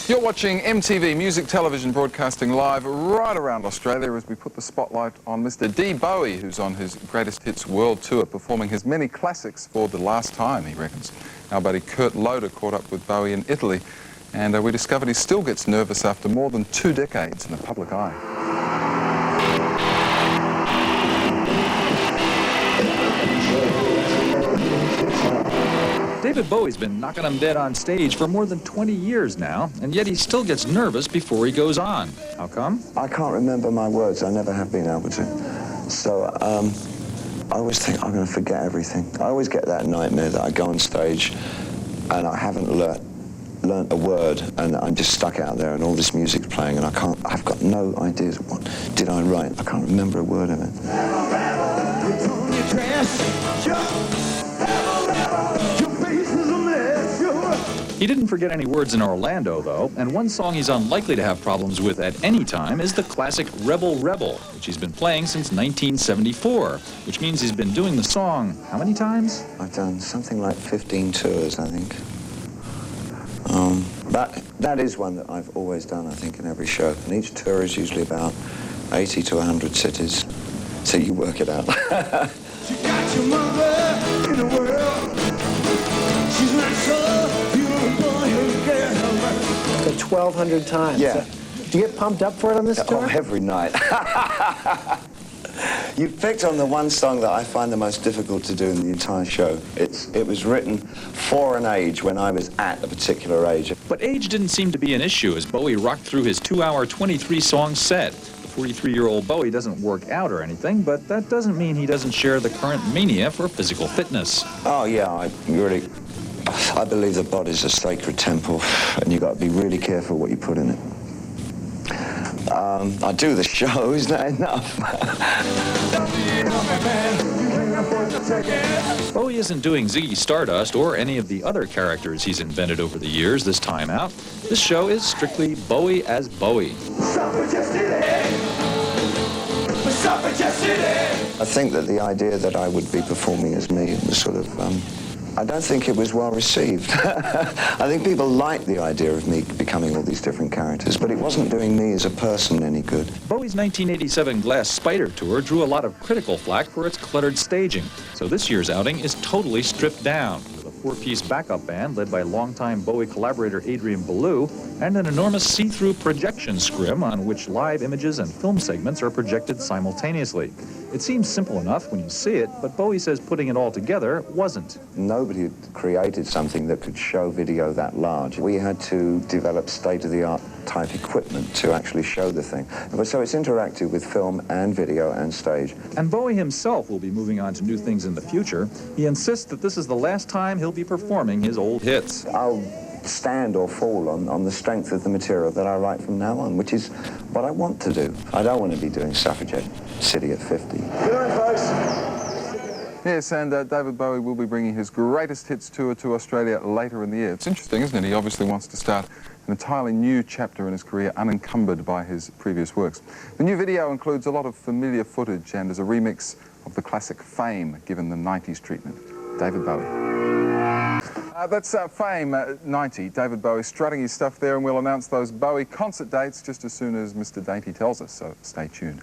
You're watching MTV Music Television broadcasting live right around Australia as we put the spotlight on Mr. D. Bowie, who's on his Greatest Hits World Tour, performing his many classics for the last time, he reckons. Our buddy Kurt Loder caught up with Bowie in Italy, and we discovered he still gets nervous after more than 2 decades in the public eye. David Bowie's been knocking them dead on stage for more than 20 years now, and yet he still gets nervous before he goes on. How come? I can't remember my words. I never have been able to. So I always think I'm going to forget everything. I always get that nightmare that I go on stage and I haven't learnt a word, and I'm just stuck out there and all this music's playing and I've got no ideas of what did I write. I can't remember a word of it. He didn't forget any words in Orlando, though, and one song he's unlikely to have problems with at any time is the classic Rebel Rebel, which he's been playing since 1974, which means he's been doing the song how many times? I've done something like 15 tours, I think. That is one that I've always done, I think, in every show. And each tour is usually about 80 to 100 cities, so you work it out. You got your mother in the world. She's not so beautiful, you get her. So 1,200 times. Yeah. Do you get pumped up for it on this tour? Oh, every night. You picked on the one song that I find the most difficult to do in the entire show. It was written for an age when I was at a particular age. But age didn't seem to be an issue as Bowie rocked through his 2-hour, 23-song set. The 43-year-old Bowie doesn't work out or anything, but that doesn't mean he doesn't share the current mania for physical fitness. Oh, yeah, I believe the body's a sacred temple, and you've got to be really careful what you put in it. I do the show, isn't that enough? Bowie isn't doing Ziggy Stardust or any of the other characters he's invented over the years this time out. This show is strictly Bowie as Bowie. I think that the idea that I would be performing as me was sort of, I don't think it was well received. I think people liked the idea of me becoming all these different characters, but it wasn't doing me as a person any good. Bowie's 1987 Glass Spider tour drew a lot of critical flack for its cluttered staging, so this year's outing is totally stripped down, with a 4-piece backup band led by longtime Bowie collaborator Adrian Belew, and an enormous see-through projection scrim on which live images and film segments are projected simultaneously. It seems simple enough when you see it, but Bowie says putting it all together wasn't. Nobody had created something that could show video that large. We had to develop state-of-the-art type equipment to actually show the thing. So it's interactive with film and video and stage. And Bowie himself will be moving on to new things in the future. He insists that this is the last time he'll be performing his old hits. I'll stand or fall on the strength of the material that I write from now on, which is what I want to do. I don't want to be doing Suffragette City at 50. Good night, folks. Yes, and David Bowie will be bringing his Greatest Hits Tour to Australia later in the year. It's interesting, isn't it? He obviously wants to start an entirely new chapter in his career, unencumbered by his previous works. The new video includes a lot of familiar footage and is a remix of the classic Fame, given the 90s treatment. David Bowie. That's Fame 90. David Bowie strutting his stuff there, and we'll announce those Bowie concert dates just as soon as Mr. Dainty tells us, so stay tuned.